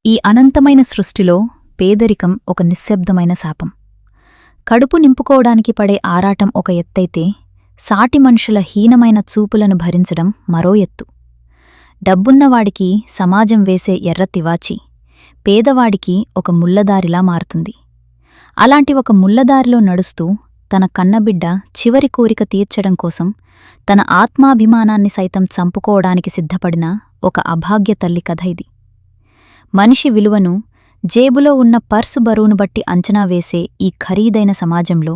ఈ అనంతమైన సృష్టిలో పేదరికం ఒక నిశ్శబ్దమైన శాపం. కడుపు నింపుకోవడానికి పడే ఆరాటం ఒక ఎత్తైతే, సాటి మనుషుల హీనమైన చూపులను భరించడం మరో ఎత్తు. డబ్బున్నవాడికి సమాజం వేసే ఎర్ర తివాచి, పేదవాడికి ఒక ముళ్లదారిలా మారుతుంది. అలాంటి ఒక ముళ్లదారిలో నడుస్తూ తన కన్నబిడ్డ చివరి కోరిక తీర్చడం కోసం తన ఆత్మాభిమానాన్ని సైతం చంపుకోవడానికి సిద్ధపడిన ఒక అభాగ్య తల్లి కథ ఇది. మనిషి విలువను జేబులో ఉన్న పర్సు బరువును బట్టి అంచనా వేసే ఈ ఖరీదైన సమాజంలో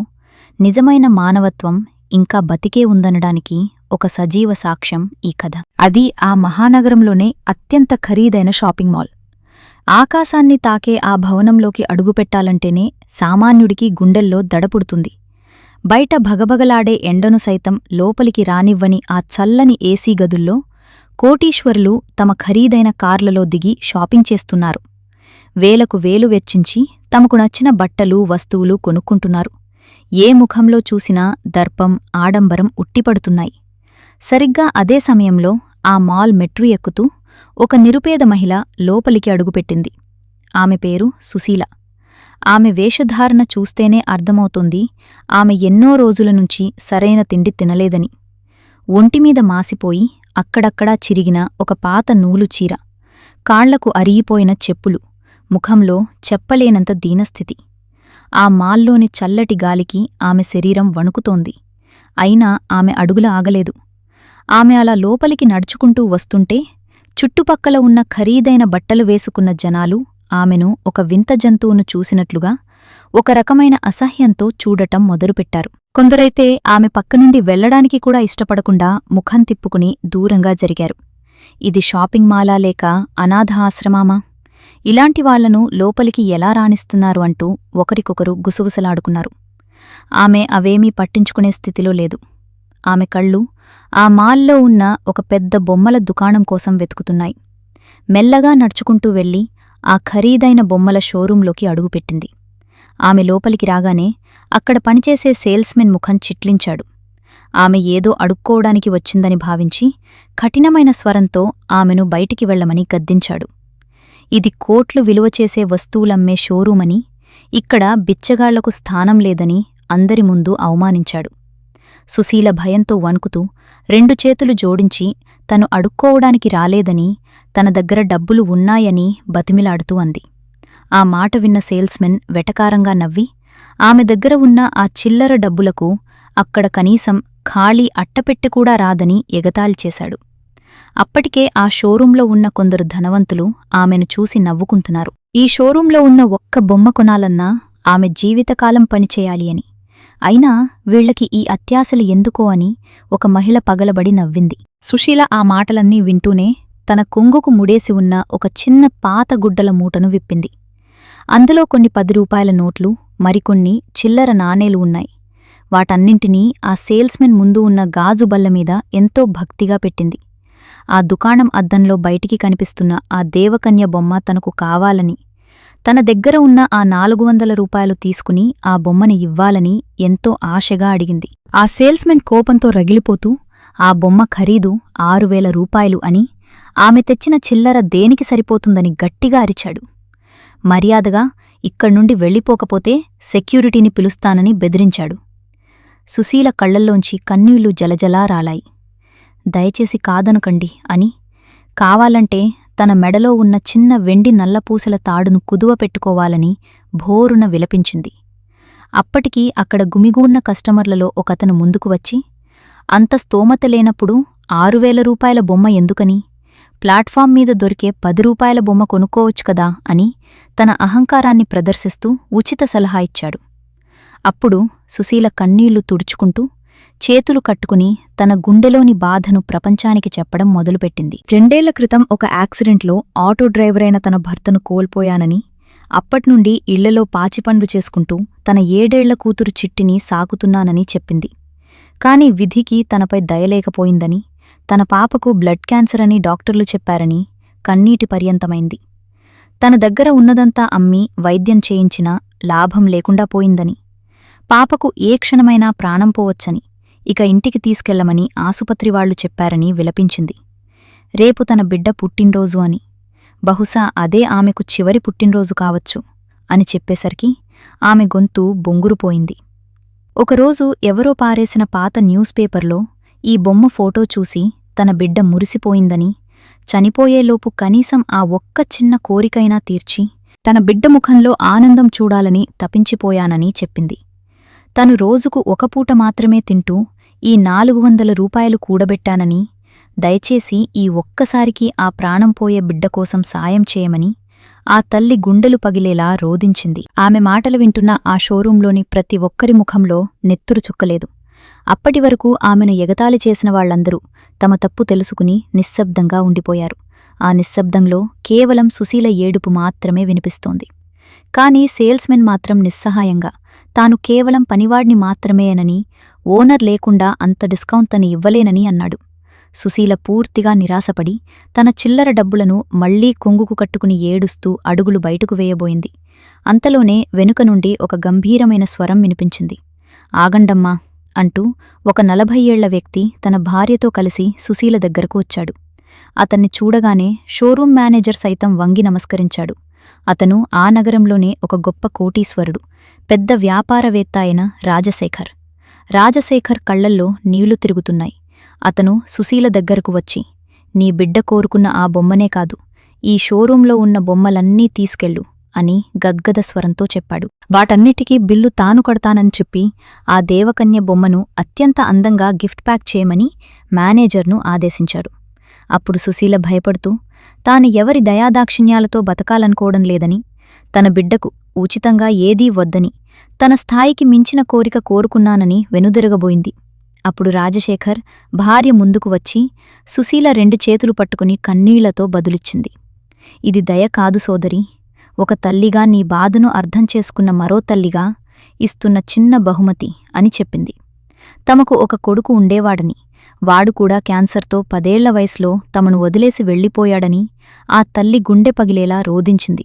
నిజమైన మానవత్వం ఇంకా బతికే ఉందనడానికి ఒక సజీవ సాక్ష్యం ఈ కథ. అది ఆ మహానగరంలోనే అత్యంత ఖరీదైన షాపింగ్ మాల్. ఆకాశాన్ని తాకే ఆ భవనంలోకి అడుగుపెట్టాలంటేనే సామాన్యుడికి గుండెల్లో దడపుడుతుంది. బయట భగభగలాడే ఎండను సైతం లోపలికి రానివ్వని ఆ చల్లని ఏసీ గదుల్లో కోటీశ్వరులు తమ ఖరీదైన కార్లలో దిగి షాపింగ్ చేస్తున్నారు. వేలకు వేలు వెచ్చించి తమకు నచ్చిన బట్టలు, వస్తువులు కొనుక్కుంటున్నారు. ఏ ముఖంలో చూసినా దర్పం, ఆడంబరం ఉట్టిపడుతున్నాయి. సరిగ్గా అదే సమయంలో ఆ మాల్ మెట్రో ఎక్కుతూ ఒక నిరుపేద మహిళ లోపలికి అడుగుపెట్టింది. ఆమె పేరు సుశీల. ఆమె వేషధారణ చూస్తేనే అర్థమవుతోంది ఆమె ఎన్నో రోజుల నుంచి సరైన తిండి తినలేదని. ఒంటిమీద మాసిపోయి అక్కడక్కడా చిరిగిన ఒక పాత నూలు చీర, కాళ్లకు అరిగిపోయిన చెప్పులు, ముఖంలో చెప్పలేనంత దీనస్థితి. ఆ మాల్లోని చల్లటి గాలికి ఆమె శరీరం వణుకుతోంది. అయినా ఆమె అడుగుల ఆగలేదు. ఆమె అలా లోపలికి నడుచుకుంటూ వస్తుంటే చుట్టుపక్కల ఉన్న ఖరీదైన బట్టలు వేసుకున్న జనాలు ఆమెను ఒక వింత జంతువును చూసినట్లుగా ఒక రకమైన అసహ్యంతో చూడటం మొదలుపెట్టారు. కొందరైతే ఆమె పక్కనుండి వెళ్లడానికి కూడా ఇష్టపడకుండా ముఖం తిప్పుకుని దూరంగా జరిగారు. ఇది షాపింగ్ మాలా లేక అనాథ ఆశ్రమామా? ఇలాంటి వాళ్లను లోపలికి ఎలా రాణిస్తున్నారు అంటూ ఒకరికొకరు గుసగుసలాడుకున్నారు. ఆమె అవేమీ పట్టించుకునే స్థితిలో లేదు. ఆమె కళ్ళు ఆ మాల్లో ఉన్న ఒక పెద్ద బొమ్మల దుకాణం కోసం వెతుకుతున్నాయి. మెల్లగా నడుచుకుంటూ వెళ్లి ఆ ఖరీదైన బొమ్మల షోరూంలోకి అడుగుపెట్టింది. ఆమె లోపలికి రాగానే అక్కడ పనిచేసే సేల్స్మెన్ ముఖం చిట్లించాడు. ఆమె ఏదో అడుక్కోవడానికి వచ్చిందని భావించి కఠినమైన స్వరంతో ఆమెను బయటికి వెళ్లమని గద్దించాడు. ఇది కోట్లు విలువచేసే వస్తువులమ్మే షోరూమని, ఇక్కడ బిచ్చగాళ్లకు స్థానం లేదని అందరి ముందు అవమానించాడు. సుశీల భయంతో వణుకుతూ 2 చేతులు జోడించి తను అడుక్కోవడానికి రాలేదని, తన దగ్గర డబ్బులు ఉన్నాయని బతిమిలాడుతూ అంది. ఆ మాట విన్న సేల్స్మెన్ వెటకారంగా నవ్వి ఆమె దగ్గర ఉన్న ఆ చిల్లర డబ్బులకు అక్కడ కనీసం ఖాళీ అట్టపెట్టెకూడా రాదని ఎగతాళి చేశాడు. అప్పటికే ఆ షోరూంలో ఉన్న కొందరు ధనవంతులు ఆమెను చూసి నవ్వుకుంటున్నారు. ఈ షోరూంలో ఉన్న ఒక్క బొమ్మ కొనాలన్నా ఆమె జీవితకాలం పనిచేయాలి అని. అయినా వీళ్లకి ఈ అత్యాశలు ఎందుకో అని ఒక మహిళ పగలబడి నవ్వింది. సుశీల ఆ మాటలన్నీ వింటూనే తన కొంగుకు ముడేసి ఉన్న ఒక చిన్న పాత గుడ్డల మూటను విప్పింది. అందులో కొన్ని 10 రూపాయల నోట్లు, మరికొన్ని చిల్లర నాణేలు ఉన్నాయి. వాటన్నింటినీ ఆ సేల్స్మెన్ ముందు ఉన్న గాజు బల్లమీద ఎంతో భక్తిగా పెట్టింది. ఆ దుకాణం అద్దంలో బయటికి కనిపిస్తున్న ఆ దేవకన్య బొమ్మ తనకు కావాలని, తన దగ్గర ఉన్న ఆ 400 రూపాయలు తీసుకుని ఆ బొమ్మని ఇవ్వాలని ఎంతో ఆశగా అడిగింది. ఆ సేల్స్మెన్ కోపంతో రగిలిపోతూ ఆ బొమ్మ ఖరీదు 6000 రూపాయలు అని, ఆమె తెచ్చిన చిల్లర దేనికి సరిపోతుందని గట్టిగా అరిచాడు. మర్యాదగా ఇక్కడ్నుండి వెళ్ళిపోకపోతే సెక్యూరిటీని పిలుస్తానని బెదిరించాడు. సుశీల కళ్లల్లోంచి కన్నీళ్లు జలజలా రాలాయి. దయచేసి కాదనకండి అని, కావాలంటే తన మెడలో ఉన్న చిన్న వెండి నల్లపూసల తాడును కుదువ పెట్టుకోవాలని భోరున విలపించింది. అప్పటికి అక్కడ గుమిగూన్న కస్టమర్లలో ఒకతను ముందుకు వచ్చి, అంత స్తోమత లేనప్పుడు 6000 రూపాయల బొమ్మ ఎందుకని, ప్లాట్ఫామ్ మీద దొరికే 10 రూపాయల బొమ్మ కొనుక్కోవచ్చు కదా అని తన అహంకారాన్ని ప్రదర్శిస్తూ ఉచిత సలహా ఇచ్చాడు. అప్పుడు సుశీల కన్నీళ్లు తుడుచుకుంటూ చేతులు కట్టుకుని తన గుండెలోని బాధను ప్రపంచానికి చెప్పడం మొదలుపెట్టింది. 2 ఏళ్ల క్రితం ఒక యాక్సిడెంట్లో ఆటో డ్రైవరైన తన భర్తను కోల్పోయానని, అప్పట్నుండి ఇళ్లలో పాచిపండ్లు చేసుకుంటూ తన 7 ఏళ్ల కూతురు చిట్టిని సాకుతున్నానని చెప్పింది. కాని విధికి తనపై దయలేకపోయిందని, తన పాపకు బ్లడ్ క్యాన్సర్ అని డాక్టర్లు చెప్పారని కన్నీటి పర్యంతమైంది. తన దగ్గర ఉన్నదంతా అమ్మి వైద్యం చేయించినా లాభం లేకుండా పోయిందని, పాపకు ఏ క్షణమైనా ప్రాణం పోవచ్చని, ఇక ఇంటికి తీసుకెళ్లమని ఆసుపత్రివాళ్లు చెప్పారని విలపించింది. రేపు తన బిడ్డ పుట్టినరోజు అని, బహుశా అదే ఆమెకు చివరి పుట్టినరోజు కావచ్చు అని చెప్పేసరికి ఆమె గొంతు బొంగురుపోయింది. ఒకరోజు ఎవరో పారేసిన పాత న్యూస్ పేపర్లో ఈ బొమ్మ ఫోటో చూసి తన బిడ్డ మురిసిపోయిందని, చనిపోయేలోపు కనీసం ఆ ఒక్క చిన్న కోరికైనా తీర్చి తన బిడ్డ ముఖంలో ఆనందం చూడాలని తపించిపోయానని చెప్పింది. తను రోజుకు ఒక పూట మాత్రమే తింటూ ఈ 400 రూపాయలు కూడబెట్టానని, దయచేసి ఈ ఒక్కసారికి ఆ ప్రాణం పోయే బిడ్డ కోసం సాయం చేయమని ఆ తల్లి గుండెలు పగిలేలా రోదించింది. ఆమె మాటలు వింటున్న ఆ షోరూంలోని ప్రతి ఒక్కరి ముఖంలో నెత్తురు చుక్కలేదు. అప్పటివరకు ఆమెను ఎగతాళి చేసిన వాళ్లందరూ తమ తప్పు తెలుసుకుని నిశ్శబ్దంగా ఉండిపోయారు. ఆ నిశ్శబ్దంలో కేవలం సుశీల ఏడుపు మాత్రమే వినిపిస్తోంది. కాని సేల్స్మెన్ మాత్రం నిస్సహాయంగా తాను కేవలం పనివాడ్ని మాత్రమేనని, ఓనర్ లేకుండా అంత డిస్కౌంట్ తని ఇవ్వలేనని అన్నాడు. సుశీల పూర్తిగా నిరాశపడి తన చిల్లర డబ్బులను మళ్లీ కొంగుకు కట్టుకుని ఏడుస్తూ అడుగులు బయటకు వేయబోయింది. అంతలోనే వెనుక నుండి ఒక గంభీరమైన స్వరం వినిపించింది. ఆగండమ్మా అంటూ ఒక 40 ఏళ్ల వ్యక్తి తన భార్యతో కలిసి సుశీల దగ్గరకు వచ్చాడు. అతన్ని చూడగానే షోరూం మేనేజర్ సైతం వంగి నమస్కరించాడు. అతను ఆ నగరంలోనే ఒక గొప్ప కోటీశ్వరుడు, పెద్ద వ్యాపారవేత్త అయిన రాజశేఖర్. రాజశేఖర్ కళ్లల్లో నీళ్లు తిరుగుతున్నాయి. అతను సుశీల దగ్గరకు వచ్చి, నీ బిడ్డ కోరుకున్న ఆ బొమ్మనే కాదు, ఈ షోరూంలో ఉన్న బొమ్మలన్నీ తీసుకెళ్ళు అని గద్గద స్వరంతో చెప్పాడు. వాటన్నిటికీ బిల్లు తాను కడతానని చెప్పి ఆ దేవకన్య బొమ్మను అత్యంత అందంగా గిఫ్ట్ ప్యాక్ చేయమని మేనేజర్ను ఆదేశించాడు. అప్పుడు సుశీల భయపడుతూ తాను ఎవరి దయాదాక్షిణ్యాలతో బతకాలనుకోవడం లేదని, తన బిడ్డకు ఉచితంగా ఏదీ వద్దని, తన స్థాయికి మించిన కోరిక కోరుకున్నానని వెనుదిరగబోయింది. అప్పుడు రాజశేఖర్ భార్య ముందుకు వచ్చి సుశీల 2 చేతులు పట్టుకుని కన్నీళ్లతో బదులిచ్చింది. ఇది దయ కాదు సోదరి, ఒక తల్లిగా నీ బాధను అర్థం చేసుకున్న మరో తల్లిగా ఇస్తున్న చిన్న బహుమతి అని చెప్పింది. తమకు ఒక కొడుకు ఉండేవాడని, వాడు కూడా క్యాన్సర్తో 10 ఏళ్ల వయసులో తమను వదిలేసి వెళ్లిపోయాడని ఆ తల్లి గుండె పగిలేలా రోదించింది.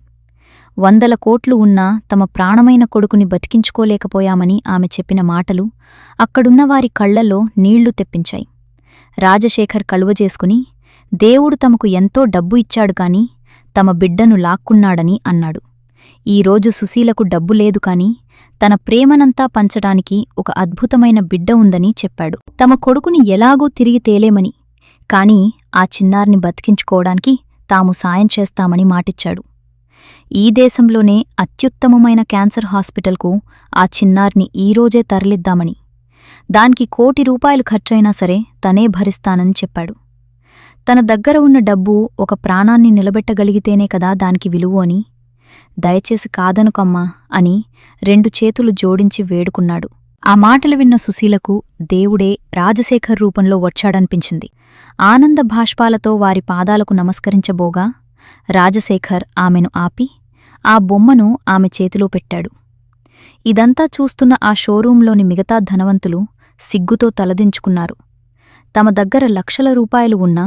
100 కోట్లు ఉన్నా తమ ప్రాణమైన కొడుకుని బతికించుకోలేకపోయామని ఆమె చెప్పిన మాటలు అక్కడున్నవారి కళ్లలో నీళ్లు తెప్పించాయి. రాజశేఖర్ కలువజేసుకుని, దేవుడు తమకు ఎంతో డబ్బు ఇచ్చాడు కాని తమ బిడ్డను లాక్కున్నాడని అన్నాడు. ఈరోజు సుశీలకు డబ్బు లేదు కాని తన ప్రేమనంతా పంచడానికి ఒక అద్భుతమైన బిడ్డ ఉందని చెప్పాడు. తమ కొడుకుని ఎలాగూ తిరిగి తేలేమని, కాని ఆ చిన్నారిని బతికించుకోవడానికి తాము సాయం చేస్తామని మాటిచ్చాడు. ఈ దేశంలోనే అత్యుత్తమమైన క్యాన్సర్ హాస్పిటల్కు ఆ చిన్నారిని ఈరోజే తరలిద్దామని, దానికి 1 కోటి రూపాయలు ఖర్చైనా సరే తనే భరిస్తానని చెప్పాడు. తన దగ్గర ఉన్న డబ్బు ఒక ప్రాణాన్ని నిలబెట్టగలిగితేనే కదా దానికి విలువు అని, దయచేసి కాదనుకమ్మా అని 2 చేతులు జోడించి వేడుకున్నాడు. ఆ మాటలు విన్న సుశీలకు దేవుడే రాజశేఖర్ రూపంలో వచ్చాడనిపించింది. ఆనంద భాష్పాలతో వారి పాదాలకు నమస్కరించబోగా రాజశేఖర్ ఆమెను ఆపి ఆ బొమ్మను ఆమె చేతిలో పెట్టాడు. ఇదంతా చూస్తున్న ఆ షోరూంలోని మిగతా ధనవంతులు సిగ్గుతో తలదించుకున్నారు. తమ దగ్గర లక్షల రూపాయలు ఉన్నా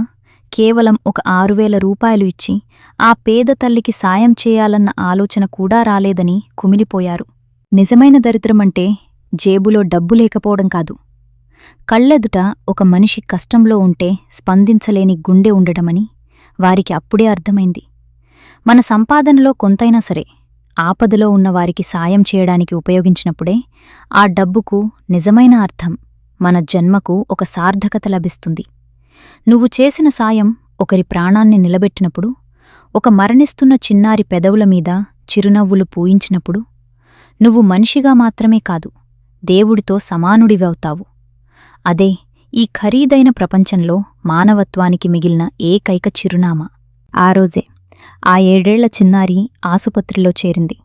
కేవలం ఒక 6,000 రూపాయలు ఇచ్చి ఆ పేద తల్లికి సాయం చేయాలన్న ఆలోచన కూడా రాలేదని కుమిలిపోయారు. నిజమైన దరిద్రమంటే జేబులో డబ్బు లేకపోవడం కాదు, కళ్ళెదుట ఒక మనిషి కష్టంలో ఉంటే స్పందించలేని గుండె ఉండడమని వారికి అప్పుడే అర్థమైంది. మన సంపాదనలో కొంతైనా సరే ఆపదలో ఉన్నవారికి సాయం చేయడానికి ఉపయోగించినప్పుడే ఆ డబ్బుకు నిజమైన అర్థం, మన జన్మకు ఒక సార్థకత లభిస్తుంది. నువ్వు చేసిన సాయం ఒకరి ప్రాణాన్ని నిలబెట్టినప్పుడు, ఒక మరణిస్తున్న చిన్నారి పెదవుల మీద చిరునవ్వులు పూయించినప్పుడు, నువ్వు మనిషిగా మాత్రమే కాదు, దేవుడితో సమానుడివవుతావు. అదే ఈ ఖరీదైన ప్రపంచంలో మానవత్వానికి మిగిలిన ఏకైక చిరునామా. ఆ రోజే ఆ 7 ఏళ్ల చిన్నారి ఆసుపత్రిలో చేరింది.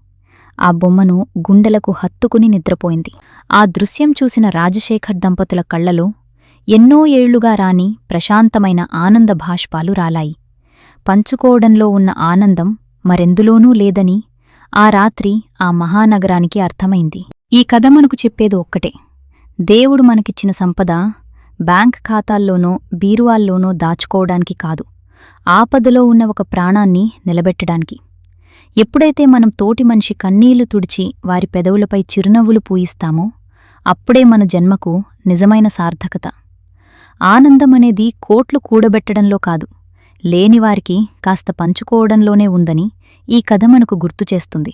ఆ బొమ్మను గుండెలకు హత్తుకుని నిద్రపోయింది. ఆ దృశ్యం చూసిన రాజశేఖర్ దంపతుల కళ్లలో ఎన్నో ఏళ్లుగా రాని ప్రశాంతమైన ఆనంద భాష్పాలు రాలాయి. పంచుకోవడంలో ఉన్న ఆనందం మరెందులోనూ లేదని ఆ రాత్రి ఆ మహానగరానికి అర్థమైంది. ఈ కథ మనకు చెప్పేది ఒక్కటే, దేవుడు మనకిచ్చిన సంపద బ్యాంక్ ఖాతాల్లోనో బీరువాల్లోనో దాచుకోవడానికి కాదు, ఆపదలో ఉన్న ఒక ప్రాణాన్ని నిలబెట్టడానికి. ఎప్పుడైతే మనం తోటి మనిషి కన్నీళ్లు తుడిచి వారి పెదవులపై చిరునవ్వులు పూయిస్తామో అప్పుడే మన జన్మకు నిజమైన సార్థకత. ఆనందమనేది కోట్లు కూడబెట్టడంలో కాదు, లేనివారికి కాస్త పంచుకోవడంలోనే ఉందని ఈ కథ మనకు గుర్తుచేస్తుంది.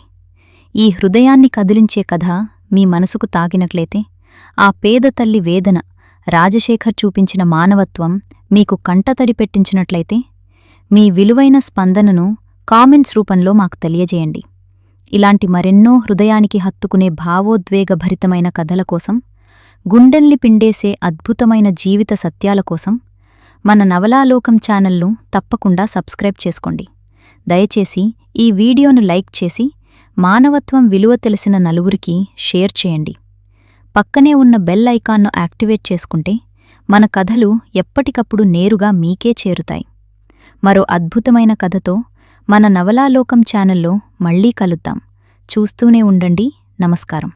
ఈ హృదయాన్ని కదిలించే కథ మీ మనసుకు తాకినట్లయితే, ఆ పేద తల్లి వేదన, రాజశేఖర్ చూపించిన మానవత్వం మీకు కంటతడి పెట్టించినట్లయితే, మీ విలువైన స్పందనను కామెంట్స్ రూపంలో మాకు తెలియజేయండి. ఇలాంటి మరెన్నో హృదయానికి హత్తుకునే భావోద్వేగభరితమైన కథల కోసం, గుండెల్ని పిండేసే అద్భుతమైన జీవిత సత్యాల కోసం మన నవలాలోకం ఛానల్ను తప్పకుండా సబ్స్క్రైబ్ చేసుకోండి. దయచేసి ఈ వీడియోను లైక్ చేసి మానవత్వం విలువ తెలిసిన నలుగురికి షేర్ చేయండి. పక్కనే ఉన్న బెల్ ఐకాన్ను యాక్టివేట్ చేసుకుంటే మన కథలు ఎప్పటికప్పుడు నేరుగా మీకే చేరుతాయి. మరో అద్భుతమైన కథతో మన నవలాలోకం ఛానల్లో మళ్ళీ కలుద్దాం. చూస్తూనే ఉండండి. నమస్కారం.